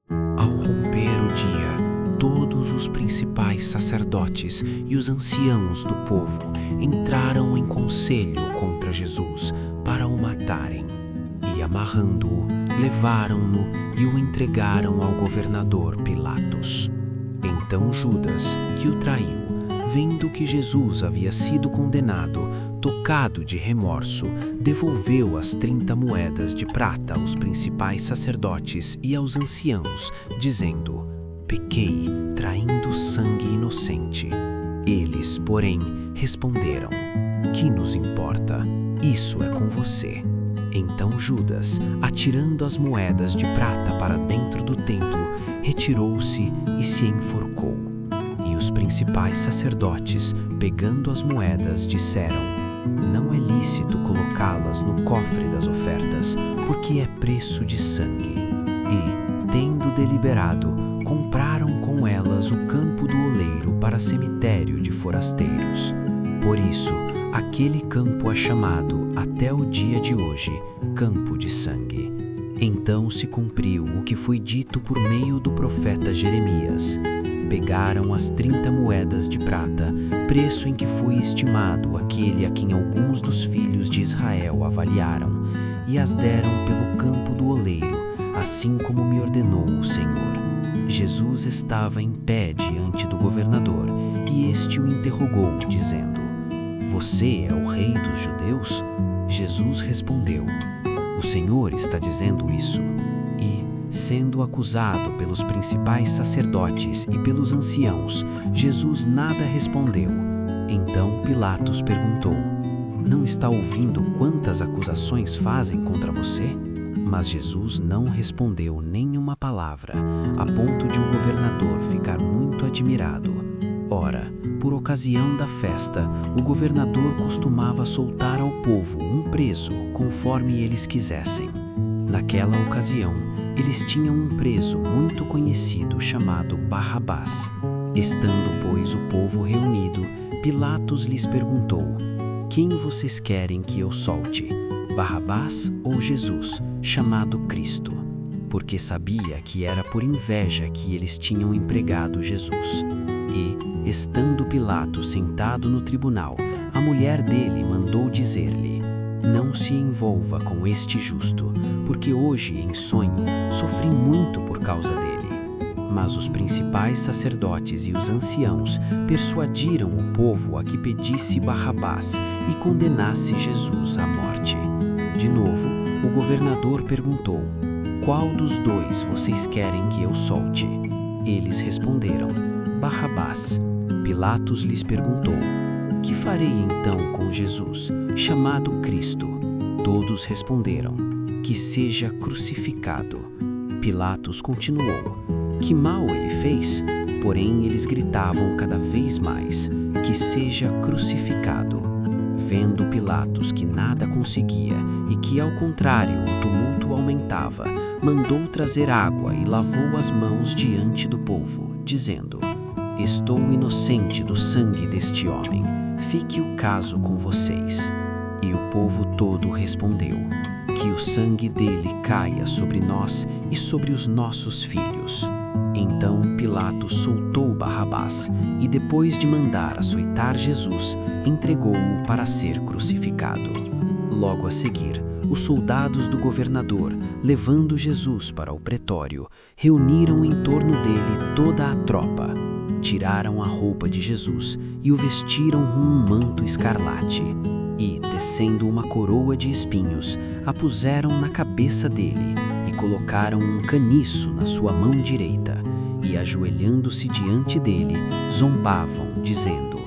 Ao romper o dia, todos os principais sacerdotes e os anciãos do povo entraram em conselho contra Jesus para o matarem. E amarrando-o, levaram-no e o entregaram ao governador Pilatos. Então Judas, que o traiu, vendo que Jesus havia sido condenado, tocado de remorso, devolveu as 30 moedas de prata aos principais sacerdotes e aos anciãos, dizendo: pequei, traindo sangue inocente. Eles, porém, responderam: que nos importa? Isso é com você. Então Judas, atirando as moedas de prata para dentro do templo, retirou-se e se enforcou. E os principais sacerdotes, pegando as moedas, disseram: não é lícito colocá-las no cofre das ofertas, porque é preço de sangue. E, tendo deliberado, compraram com elas o campo do oleiro para cemitério de forasteiros. Por isso, aquele campo é chamado, até o dia de hoje, Campo de Sangue. Então se cumpriu o que foi dito por meio do profeta Jeremias. Pegaram as 30 moedas de prata, preço em que foi estimado aquele a quem alguns dos filhos de Israel avaliaram, e as deram pelo campo do oleiro, assim como me ordenou o Senhor. Jesus estava em pé diante do governador, e este o interrogou, dizendo: você é o rei dos judeus? Jesus respondeu: o Senhor está dizendo isso. E, sendo acusado pelos principais sacerdotes e pelos anciãos, Jesus nada respondeu. Então Pilatos perguntou: não está ouvindo quantas acusações fazem contra você? Mas Jesus não respondeu nenhuma palavra, a ponto de o governador ficar muito admirado. Ora, por ocasião da festa, o governador costumava soltar ao povo um preso, conforme eles quisessem. Naquela ocasião, eles tinham um preso muito conhecido chamado Barrabás. Estando, pois, o povo reunido, Pilatos lhes perguntou: quem vocês querem que eu solte, Barrabás ou Jesus, chamado Cristo? Porque sabia que era por inveja que eles tinham empregado Jesus. E, estando Pilatos sentado no tribunal, a mulher dele mandou dizer-lhe: não se envolva com este justo, porque hoje, em sonho, sofri muito por causa dele. Mas os principais sacerdotes e os anciãos persuadiram o povo a que pedisse Barrabás e condenasse Jesus à morte. De novo, o governador perguntou: qual dos dois vocês querem que eu solte? Eles responderam: Barrabás. Pilatos lhes perguntou: que farei então com Jesus, chamado Cristo? Todos responderam: que seja crucificado. Pilatos continuou: que mal ele fez? Porém eles gritavam cada vez mais: que seja crucificado. Vendo Pilatos que nada conseguia e que, ao contrário, o tumulto aumentava, mandou trazer água e lavou as mãos diante do povo, dizendo: estou inocente do sangue deste homem, fique o caso com vocês. E o povo todo respondeu: que o sangue dele caia sobre nós e sobre os nossos filhos. Então Pilatos soltou Barrabás e, depois de mandar açoitar Jesus, entregou-o para ser crucificado. Logo a seguir, os soldados do governador, levando Jesus para o pretório, reuniram em torno dele toda a tropa. Tiraram a roupa de Jesus e o vestiram com um manto escarlate. E, tecendo uma coroa de espinhos, a puseram na cabeça dele e colocaram um caniço na sua mão direita. E, ajoelhando-se diante dele, zombavam, dizendo: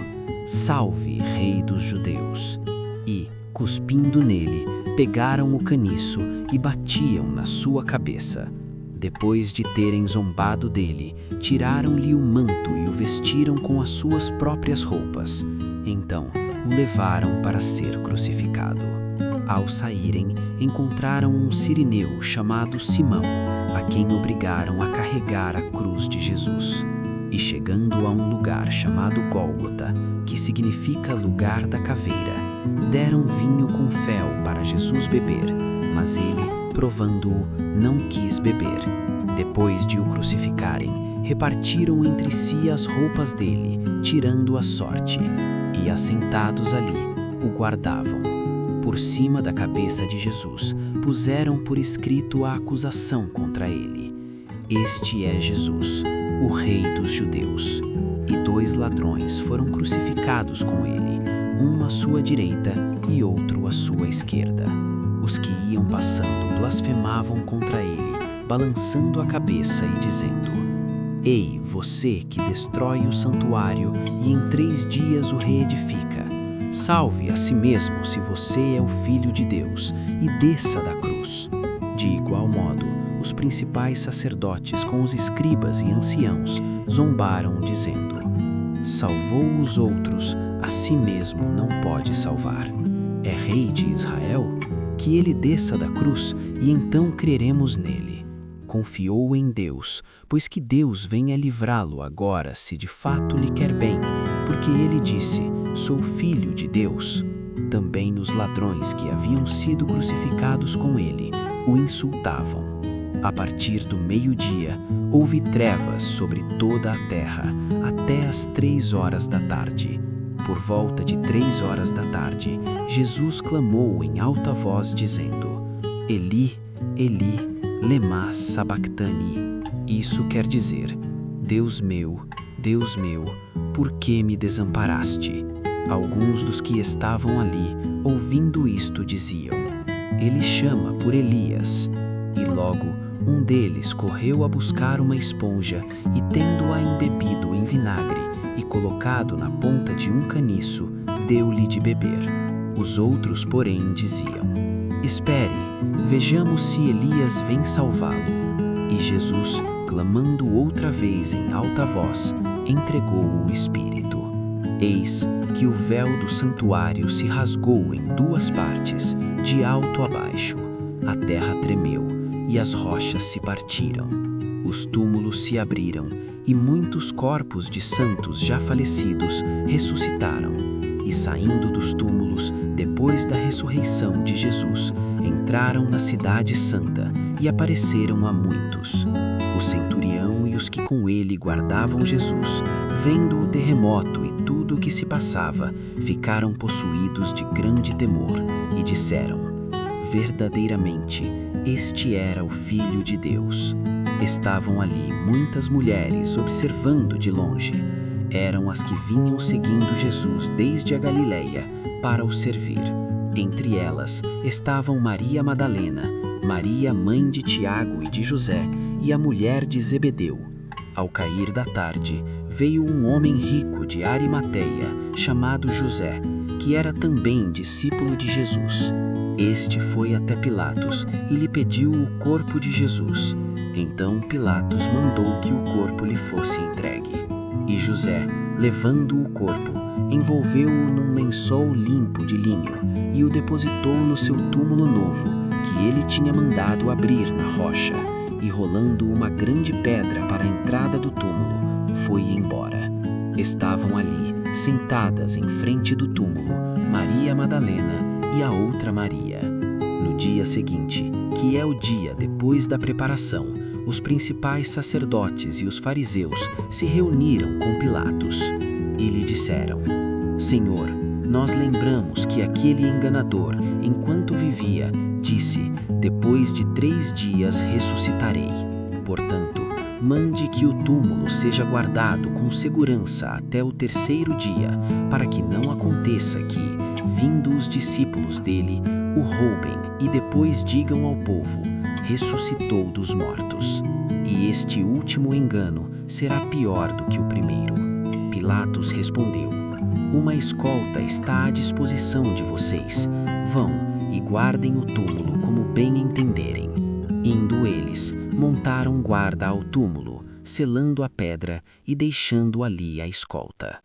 salve, rei dos judeus! E, cuspindo nele, pegaram o caniço e batiam na sua cabeça. Depois de terem zombado dele, tiraram-lhe o manto e o vestiram com as suas próprias roupas. Então, o levaram para ser crucificado. Ao saírem, encontraram um sirineu chamado Simão, a quem obrigaram a carregar a cruz de Jesus. E chegando a um lugar chamado Gólgota, que significa lugar da caveira, deram vinho com fel para Jesus beber, mas ele, provando-o, não quis beber. Depois de o crucificarem, repartiram entre si as roupas dele, tirando a sorte, e assentados ali, o guardavam. Por cima da cabeça de Jesus, puseram por escrito a acusação contra ele: Este é Jesus, o Rei dos Judeus. E 2 ladrões foram crucificados com ele, um à sua direita e outro à sua esquerda. Os que iam passando blasfemavam contra ele, balançando a cabeça e dizendo: Ei, você que destrói o santuário e em 3 dias o reedifica, salve a si mesmo se você é o Filho de Deus e desça da cruz. De igual modo, os principais sacerdotes com os escribas e anciãos zombaram, dizendo: Salvou os outros, a si mesmo não pode salvar. É rei de Israel? Que ele desça da cruz e então creremos nele. Confiou em Deus, pois que Deus venha livrá-lo agora se de fato lhe quer bem, porque ele disse: Sou filho de Deus. Também os ladrões que haviam sido crucificados com ele o insultavam. A partir do meio-dia, houve trevas sobre toda a terra, até às 3 horas da tarde. Por volta de 3 horas da tarde, Jesus clamou em alta voz, dizendo: Eli, Eli, lema sabactani. Isso quer dizer: Deus meu, por que me desamparaste? Alguns dos que estavam ali, ouvindo isto, diziam: Ele chama por Elias. E logo, um deles correu a buscar uma esponja e, tendo-a embebido em vinagre e colocado na ponta de um caniço, deu-lhe de beber. Os outros, porém, diziam: Espere, vejamos se Elias vem salvá-lo. E Jesus, clamando outra vez em alta voz, entregou o Espírito. Eis que o véu do santuário se rasgou em 2 partes, de alto a baixo. A terra tremeu e as rochas se partiram. Os túmulos se abriram e muitos corpos de santos já falecidos ressuscitaram. E saindo dos túmulos, depois da ressurreição de Jesus, entraram na cidade santa e apareceram a muitos. O centurião e os que com ele guardavam Jesus, vendo o terremoto e tudo o que se passava, ficaram possuídos de grande temor e disseram: Verdadeiramente, este era o Filho de Deus. Estavam ali muitas mulheres observando de longe. Eram as que vinham seguindo Jesus desde a Galileia para o servir. Entre elas estavam Maria Madalena, Maria, mãe de Tiago e de José, e a mulher de Zebedeu. Ao cair da tarde, veio um homem rico de Arimateia, chamado José, que era também discípulo de Jesus. Este foi até Pilatos e lhe pediu o corpo de Jesus. Então Pilatos mandou que o corpo lhe fosse entregue. E José, levando o corpo, envolveu-o num lençol limpo de linho e o depositou no seu túmulo novo, que ele tinha mandado abrir na rocha, e rolando uma grande pedra para a entrada do túmulo, foi embora. Estavam ali, sentadas em frente do túmulo, Maria Madalena e a outra Maria. No dia seguinte, que é o dia depois da preparação, os principais sacerdotes e os fariseus se reuniram com Pilatos e lhe disseram: Senhor, nós lembramos que aquele enganador, enquanto vivia, disse: depois de 3 dias ressuscitarei. Portanto, mande que o túmulo seja guardado com segurança até o 3º dia, para que não aconteça que, vindo os discípulos dele, o roubem e depois digam ao povo: ressuscitou dos mortos. E este último engano será pior do que o primeiro. Pilatos respondeu: uma escolta está à disposição de vocês. Vão e guardem o túmulo como bem entenderem. Indo eles, montaram guarda ao túmulo, selando a pedra e deixando ali a escolta.